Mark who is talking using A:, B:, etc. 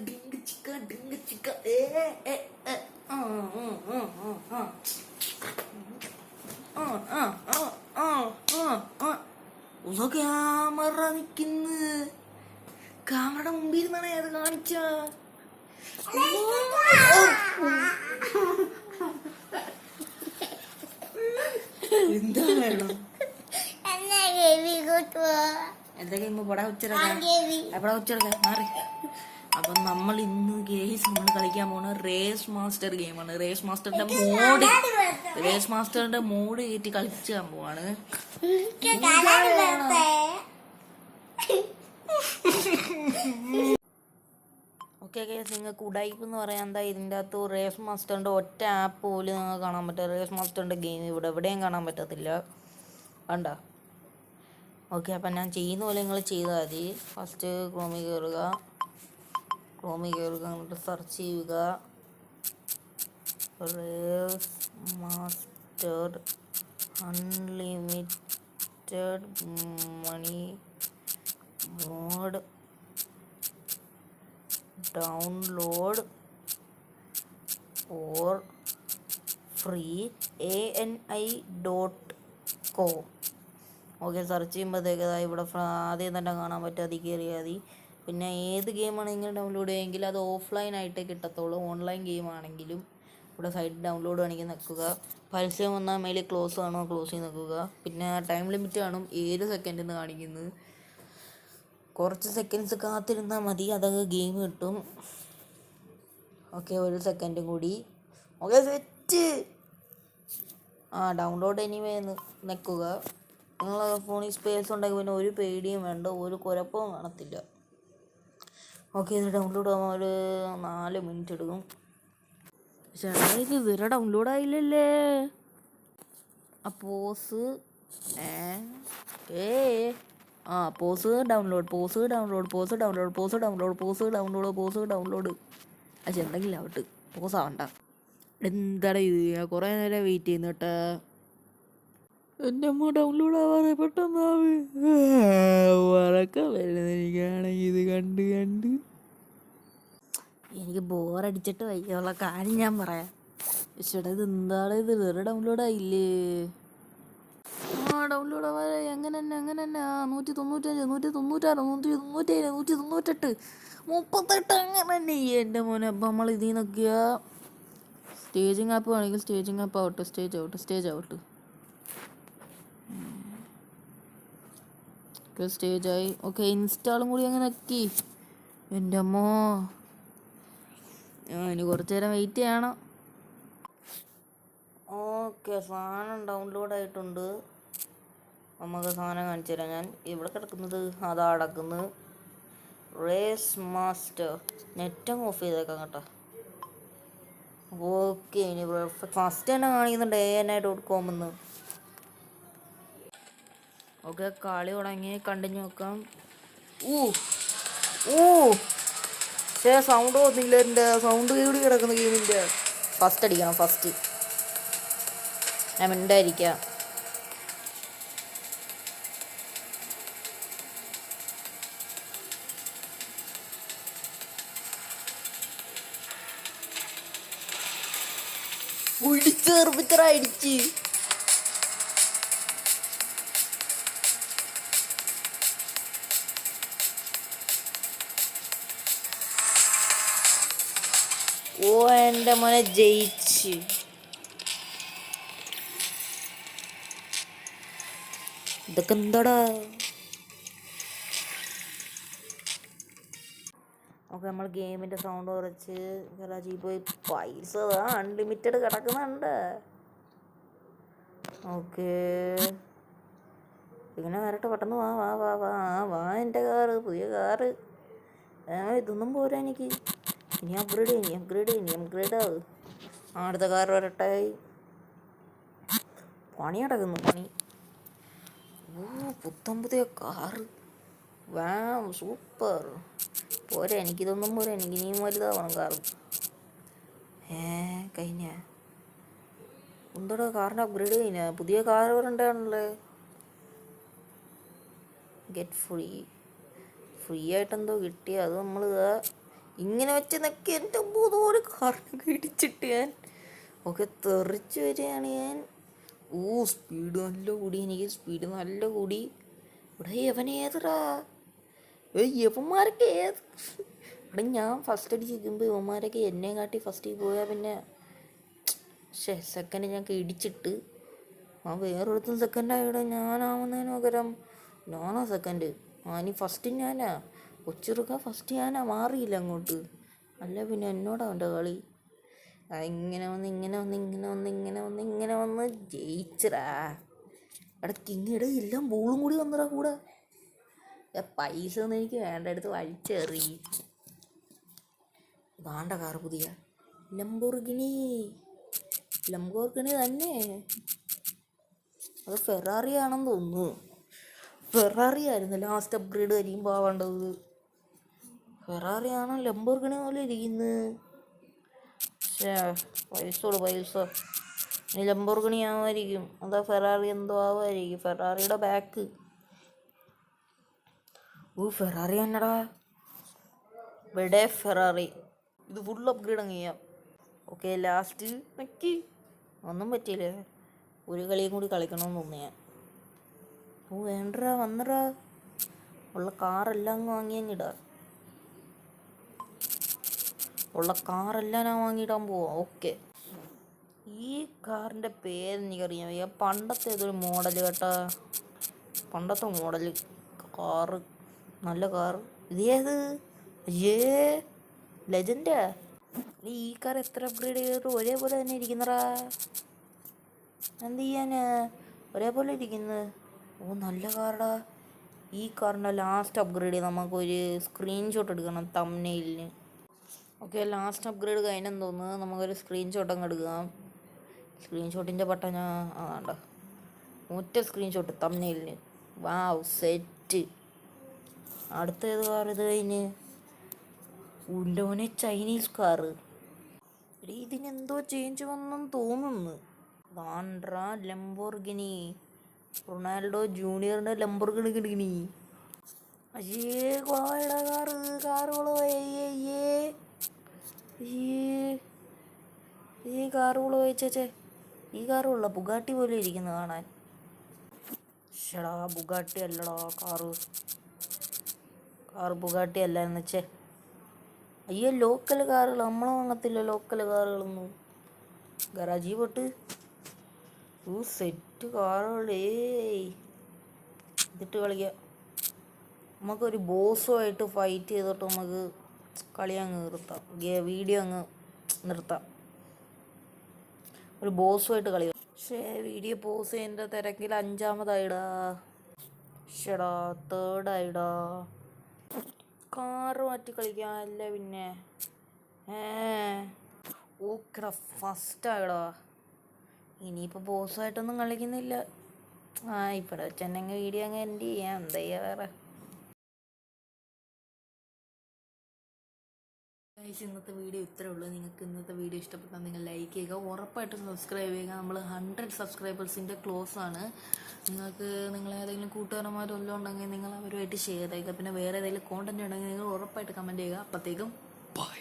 A: Dink ചിക്ക dink ചിക്ക ഏ ഏ ഏ ആ ആ ആ ആ ആ ആ ആ ആ ആ ക്യാമറ നിക്കുന്നു. ക്യാമറയുടെ മുമ്പിൽ ഇരുന്നാണ് അത് കാണിച്ച. എന്താ വേണം എന്തൊക്കെ പടാ ഉച്ചടക്ക മാറി. അപ്പൊ നമ്മൾ ഇന്ന് നമ്മൾ കളിക്കാൻ പോണ റേസ് മാസ്റ്റർ ഗെയിമാണ്. റേസ് മാസ്റ്ററിന്റെ മോഡ് കയറ്റി കളിച്ചാൻ പോവാണ്. ഓക്കെ നിങ്ങൾക്ക് ഉഡൈപ്പ് എന്ന് പറയാൻ എന്താ ഇതിൻ്റെ അകത്ത് റേസ് മാസ്റ്ററിൻ്റെ ഒറ്റ ആപ്പ് പോലും നിങ്ങൾക്ക് കാണാൻ പറ്റും. റേസ് മാസ്റ്ററിൻ്റെ ഗെയിം ഇവിടെ എവിടെയും കാണാൻ പറ്റത്തില്ല. വേണ്ട. ഓക്കെ, അപ്പം ഞാൻ ചെയ്യുന്ന പോലെ നിങ്ങൾ ചെയ്താൽ മതി. ഫസ്റ്റ് ക്രോമിൽ കയറുക, എന്നിട്ട് സെർച്ച് ചെയ്യുക race master unlimited money mode download for free ani.com. Okay, search ചെയ്യുമ്പോഴത്തേക്ക് ഇവിടെ ആദ്യം തന്നെ കാണാൻ പറ്റും. അതിൽ കയറിയാൽ മതി. പിന്നെ ഏത് ഗെയിമാണെങ്കിലും ഡൗൺലോഡ് ചെയ്യുമെങ്കിൽ അത് ഓഫ്ലൈൻ ആയിട്ടേ കിട്ടത്തുള്ളൂ. ഓൺലൈൻ ഗെയിം ആണെങ്കിലും ഇവിടെ സൈഡ് ഡൗൺലോഡ് ആണെങ്കിൽ നിൽക്കുക. പരസ്യം വന്നാൽ മേലെ ക്ലോസ് ആണോ ക്ലോസ് ചെയ്ത് നിൽക്കുക. പിന്നെ ടൈം ലിമിറ്റ് കാണും, 7 സെക്കൻഡെന്ന് കാണിക്കുന്നത്. കുറച്ച് സെക്കൻഡ്സ് കാത്തിരുന്നാൽ മതി, അതൊക്കെ ഗെയിം കിട്ടും. ഓക്കെ, 1 സെക്കൻഡും കൂടി. Okay, set. ഡൗൺലോഡ് എനിവേ നിൽക്കുക. നിങ്ങളെ ഫോണിൽ സ്പേസ് ഉണ്ടെങ്കിൽ പിന്നെ ഒരു പേടിയും വേണ്ട, ഒരു കുഴപ്പവും കാണത്തില്ല. ഓക്കെ, ഇത് ഡൗൺലോഡ് ആവാൻ ഒരു 4 മിനിറ്റ് എടുക്കും. പക്ഷേ ഇത് ഇതുവരെ ഡൗൺലോഡ് ആയില്ലല്ലേ. Pose download. പക്ഷെ എന്തെങ്കിലും ആവട്ടെ, പോസ് ആവണ്ട. എന്താണ് ഇത്? കുറേ നേരം വെയിറ്റ് ചെയ്യുന്നു കേട്ടാ. എൻ്റെ അമ്മ ഡൗൺലോഡ് ആവാതെ പെട്ടെന്നാവ് വറക്കം വരുന്നത് എനിക്കാണെങ്കിൽ ഇത് കണ്ട് എനിക്ക് ബോറടിച്ചിട്ട് വയ്യുള്ള കാര്യം ഞാൻ പറയാം. പക്ഷേ ഇത് എന്താണ് ഇത് വേറെ ഡൗൺലോഡ് ആയില്ലേ? ഡൗൺലോഡ് ആവാതെ എങ്ങനെ തന്നെ 195, 196, 197, 198, 38 അങ്ങനെ തന്നെ. എൻ്റെ മോനെ, അപ്പം നമ്മൾ ഇതിൽ നിന്നൊക്കെയാ സ്റ്റേജിങ് ആപ്പ് ആണെങ്കിൽ സ്റ്റേജിങ് ആപ്പ് ആവട്ടെ, സ്റ്റേജ് ആവട്ടെ. സ്റ്റേജായി. ഓക്കെ, ഇൻസ്റ്റാളും കൂടി അങ്ങനെ നക്കി. എൻ്റെ അമ്മോ, ഇനി കുറച്ച് നേരം വെയിറ്റ് ചെയ്യണം. ഓക്കെ, സാധനം ഡൗൺലോഡ് ആയിട്ടുണ്ട്. നമുക്ക് സാധനം കാണിച്ചു തരാം. ഞാൻ ഇവിടെ കിടക്കുന്നത് അതാ കിടക്കുന്നത്. Raise master. നെറ്റും ഓഫ് ചെയ്തേക്കാം കേട്ടോ. ഓക്കെ, ഇനി ഫസ്റ്റ് തന്നെ കാണിക്കുന്നുണ്ട് ani.com എന്ന്. ഓക്കെ, കളി തുടങ്ങി, കണ്ടിന്യൂ നോക്കാം. സൗണ്ട് തോന്നില്ല. എൻ്റെ സൗണ്ട് കൂടി കിടക്കുന്ന ഗെയിമിൻ്റെ ഫസ്റ്റ് അടിക്കണം. ഫസ്റ്റ് ഞാൻ മിണ്ടായിരിക്കാം. അടിച്ച് എൻ്റെ മോനെ ജയിച്ച്. ഇതൊക്കെ എന്താടാ? ഓക്കെ, നമ്മൾ ഗെയിമിൻ്റെ സൗണ്ട് കുറച്ച് ഗറാജിൽ പോയി പൈസ അൺലിമിറ്റഡ് കിടക്കുന്നുണ്ട്. ഓക്കെ, ഇങ്ങനെ വരട്ടെ, പെട്ടെന്ന് വാ എൻ്റെ കാറ്, പുതിയ കാറ്. ഇതൊന്നും പോരാ എനിക്ക്. ഇനി അപ്ഗ്രേഡ് ആവും. അടുത്ത കാർ വരട്ടെ. പണി കിടക്കുന്നു, പണി. പുതിയ കാറ്. സൂപ്പർ. പോരാ, എനിക്കിതൊന്നും പോരാ. എനിക്ക് ഇനിയും വലുതാവണം കാറ്. കഴിഞ്ഞ എന്തോടാ കാറിൻ്റെ അപ്ഗ്രേഡ് കഴിഞ്ഞ? പുതിയ കാർ വരണ്ടാണല്ലേ. ഗെറ്റ് ഫ്രീ ആയിട്ടെന്തോ കിട്ടി. അത് നമ്മൾ ഇങ്ങനെ വെച്ച് നിൽക്കി എൻ്റെ മൂന്നോട് കാറിനൊക്കെ ഇടിച്ചിട്ട് ഞാൻ ഒക്കെ തെറിച്ച് വരികയാണ് ഞാൻ. സ്പീഡ് നല്ല കൂടി, എനിക്ക് സ്പീഡ് നല്ല കൂടി. ഇവിടെ യവനേതടാ, യവന്മാരൊക്കെ ഏത് ഇവിടെ ഞാൻ ഫസ്റ്റ് അടിച്ചിരിക്കുമ്പോൾ യവന്മാരൊക്കെ എന്നെ കാട്ടി ഫസ്റ്റിൽ പോയാൽ പിന്നെ സെക്കൻഡ് ഞങ്ങൾക്ക് ഇടിച്ചിട്ട് വേറൊരുത്തും സെക്കൻഡായിടെ ഞാനാവുന്നതിന് പകരം ഞാനാ സെക്കൻഡ്. ഇനി ഫസ്റ്റ് ഞാനാ കൊച്ചിറുക്ക, ഫസ്റ്റ് ഞാനാ, മാറിയില്ല അങ്ങോട്ട്. അല്ല പിന്നെ എന്നോടാ അവൻ്റെ കളി. ഇങ്ങനെ വന്ന് ഇങ്ങനെ വന്ന് ഇങ്ങനെ വന്ന് ഇങ്ങനെ വന്ന് ഇങ്ങനെ വന്ന് ജയിച്ചടാ. എടാ കിങ്ങിടെ എല്ലാം ബോളും കൂടി വന്നടാ കൂടെ. പൈസ ഒന്നും എനിക്ക് വേണ്ട, എടുത്ത് വലിച്ചെറി. വേണ്ട കാറ് പുതിയ ലംബോർഗിനി തന്നെ. അത് ഫെറാറി ആണെന്ന് തോന്നുന്നു. ഫെറാറി ആയിരുന്നു ലാസ്റ്റ് അപ്ഗ്രേഡ് കഴിയുമ്പോൾ ആവേണ്ടത്. ഫെറാറി ആണോ ലംബോർഗിനി പോലെ ഇരിക്കുന്നത്. പൈസ ഇനി ലംബോർഗിനി ആവുമായിരിക്കും, അതാ ഫെറാറി എന്തോ ആവുമായിരിക്കും. ഫെറാറിയുടെ ബാക്ക് ഫെറാറി തന്നെടാ. ഇവിടെ ഫെറാറി ഇത് ഫുൾ അപ്ഗ്രേഡ് അങ്ങ് ചെയ്യാം. ഓക്കെ ലാസ്റ്റ് നക്കി ഒന്നും പറ്റിയില്ലേ. ഒരു കളിയും കൂടി കളിക്കണമെന്ന് തോന്നി ഞാൻ. വേണ്ടടാ വന്നടാ, ഉള്ള കാറെല്ലാം അങ്ങ് വാങ്ങിയങ്ങിടാ. ഉള്ള കാറെല്ലാം ഞാൻ വാങ്ങിയിടാൻ പോവാം. ഓക്കെ, ഈ കാറിൻ്റെ പേരെനിക്കറിയാം വയ്യ. പണ്ടത്തെ ഏതൊരു മോഡൽ കേട്ടാ, പണ്ടത്തെ മോഡൽ കാറ്, നല്ല കാറ്. ഇതേത് ലെജൻഡാ. ഈ കാർ എത്ര അപ്ഗ്രേഡ് ചെയ്തിട്ട് ഒരേപോലെ തന്നെ ഇരിക്കുന്നടാ. എന്ത് ചെയ്യാനാ, ഒരേപോലെ ഇരിക്കുന്നത്. നല്ല കാറടാ. ഈ കാറിൻ്റെ ലാസ്റ്റ് അപ്ഗ്രേഡ് ചെയ്ത് നമുക്കൊരു സ്ക്രീൻഷോട്ട് എടുക്കണം തംബ്നെയിലിന്. ഓക്കെ ലാസ്റ്റ് അപ്ഗ്രേഡ് കഴിഞ്ഞെന്ന് തോന്നുന്നു. നമുക്കൊരു സ്ക്രീൻഷോട്ട് അങ്ങ് എടുക്കാം. സ്ക്രീൻഷോട്ടിൻ്റെ ബട്ടൺ ഞാൻ വേണ്ട, ഒറ്റ സ്ക്രീൻഷോട്ട് തംബ്നെയിലിന്. വാവ് സെറ്റ്. അടുത്ത ഏത് കാർ ഇത് കഴിഞ്ഞ് ഉണ്ടോനെ ചൈനീസ് കാറ്. ഇതിനെന്തോ ചേഞ്ച് വന്നെന്ന് തോന്നുന്നു. വാണ്ട്രാ ലംബോർഗിനി, റൊണാൾഡോ ജൂനിയറിൻ്റെ ലംബോർഗിനി. കൊളവായിടാ കാറ് കൊളവായി. ഈ കാറ് കൊളവായി ചേച്ചേ. ഈ കാറ് കൊള്ള ബുഗാട്ടി പോലെ ഇരിക്കുന്നു കാണാൻ. ഷടാ ബുഗാട്ടി അല്ലടാ കാറ് ബുഗാട്ടി അല്ലായിരുന്നു വെച്ചേ. ലോക്കൽ കാറുകൾ നമ്മളെ വാങ്ങത്തില്ല, ലോക്കൽ കാറുകളൊന്നും. ഗറാജി പൊട്ട് സെറ്റ് കാറുകളേ. ഇതിട്ട് കളിക്കാം. നമുക്കൊരു ബോസുമായിട്ട് ഫൈറ്റ് ചെയ്തിട്ട് നമുക്ക് കളി അങ്ങ് നിർത്താം, വീഡിയോ അങ്ങ് നിർത്താം. ഒരു ബോസുമായിട്ട് കളി. വീഡിയോ പോസ് ചെയ്യുന്ന തിരക്കിൽ 5ാമതായിടാ. ഷടാ തേർഡായിടാ. കാറ് മാറ്റി കളിക്കാം അല്ല പിന്നെ. ഓക്കെടാ ഫസ്റ്റായിടാ. ഇനിയിപ്പോൾ ബോസായിട്ടൊന്നും കളിക്കുന്നില്ല. ഇവിടെ വെച്ച് തന്നെ അങ്ങ് വീഡിയോ അങ്ങ് എൻഡ് ചെയ്യാം. എന്താ ചെയ്യുക വേറെ. ഇന്നത്തെ വീഡിയോ ഇത്രേ ഉള്ളൂ. നിങ്ങൾക്ക് ഇന്നത്തെ വീഡിയോ ഇഷ്ടപ്പെട്ടാൽ നിങ്ങൾ ലൈക്ക് ചെയ്യുക, ഉറപ്പായിട്ടും സബ്സ്ക്രൈബ് ചെയ്യുക. നമ്മൾ 100 സബ്സ്ക്രൈബേഴ്സിൻ്റെ ക്ലോസ് ആണ്. നിങ്ങൾക്ക് നിങ്ങളേതെങ്കിലും കൂട്ടുകാരന്മാരോ വല്ലതും ഉണ്ടെങ്കിൽ നിങ്ങൾ അവരുമായിട്ട് ഷെയർ ചെയ്യുക. പിന്നെ വേറെ ഏതെങ്കിലും കോണ്ടൻറ്റ് ഉണ്ടെങ്കിൽ നിങ്ങൾ ഉറപ്പായിട്ട് കമൻറ്റ് ചെയ്യുക. അപ്പോഴത്തേക്കും ബൈ.